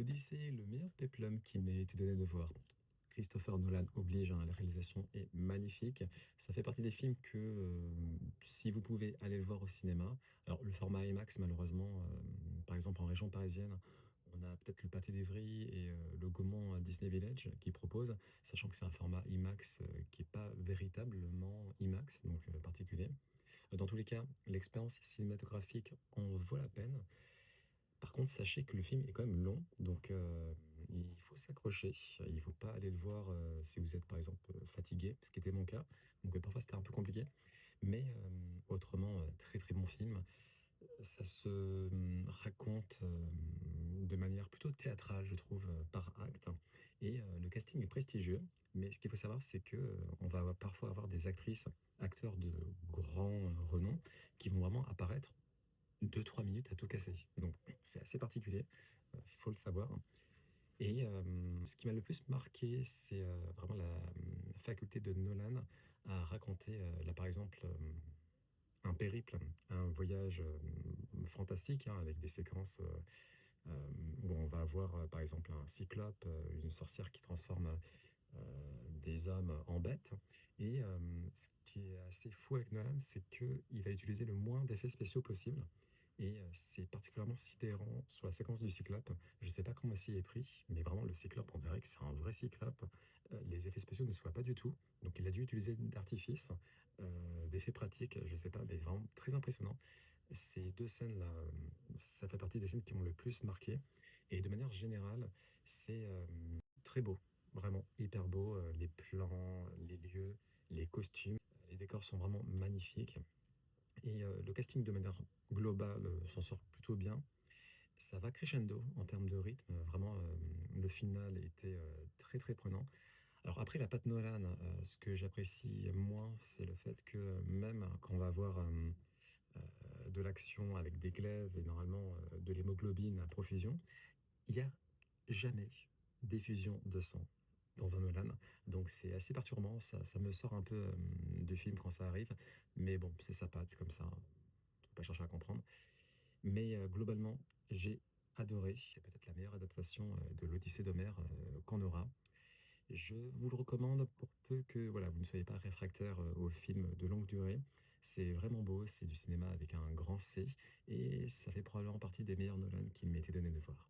L'Odyssée, le meilleur péplum qui m'ait été donné de voir. Christopher Nolan oblige, hein, la réalisation est magnifique. Ça fait partie des films que, si vous pouvez aller le voir au cinéma. Alors le format IMAX malheureusement, par exemple en région parisienne, on a peut-être le Pâté d'Ivry et le Gaumont Disney Village qui proposent, sachant que c'est un format IMAX, qui est pas véritablement IMAX, donc particulier. Dans tous les cas, l'expérience cinématographique en vaut la peine. Par contre, sachez que le film est quand même long, donc il faut s'accrocher. Il ne faut pas aller le voir si vous êtes par exemple fatigué, ce qui était mon cas. Donc parfois c'était un peu compliqué. Mais autrement, très très bon film. Ça se raconte de manière plutôt théâtrale, je trouve, par acte. Et le casting est prestigieux. Mais ce qu'il faut savoir, c'est que on va parfois avoir des actrices, acteurs de grand renom, qui vont vraiment apparaître 2 3 minutes à tout casser. Donc c'est assez particulier, faut le savoir. Et ce qui m'a le plus marqué, c'est vraiment la faculté de Nolan à raconter, là par exemple, un périple, un voyage fantastique, hein, avec des séquences où on va avoir par exemple un cyclope, une sorcière qui transforme des hommes en bêtes. Et ce qui est assez fou avec Nolan, c'est qu'il va utiliser le moins d'effets spéciaux possible. Et c'est particulièrement sidérant sur la séquence du Cyclope. Je ne sais pas comment s'y est pris, mais vraiment le Cyclope, on dirait que c'est un vrai Cyclope. Les effets spéciaux ne se voient pas du tout. Donc il a dû utiliser d'artifices, d'effets pratiques, je ne sais pas, mais vraiment très impressionnant. Ces deux scènes-là, ça fait partie des scènes qui m'ont le plus marqué. Et de manière générale, c'est très beau, vraiment hyper beau. Les plans, les lieux, les costumes, les décors sont vraiment magnifiques. Et le casting de manière globale s'en sort plutôt bien. Ça va crescendo en termes de rythme. Vraiment, le final était très très prenant. Alors après la patte Nolan, ce que j'apprécie moins, c'est le fait que même quand on va avoir de l'action avec des glaives et normalement de l'hémoglobine à profusion, il n'y a jamais d'effusion de sang dans un Nolan. Donc c'est assez perturbant, ça me sort un peu du film quand ça arrive. Mais bon, c'est sa patte, c'est comme ça. On ne peut pas chercher à comprendre. Mais globalement, j'ai adoré. C'est peut-être la meilleure adaptation de l'Odyssée d'Homère qu'on aura. Je vous le recommande pour peu que voilà, vous ne soyez pas réfractaire aux films de longue durée. C'est vraiment beau, c'est du cinéma avec un grand C, et ça fait probablement partie des meilleurs Nolan qu'il m'était donné de voir.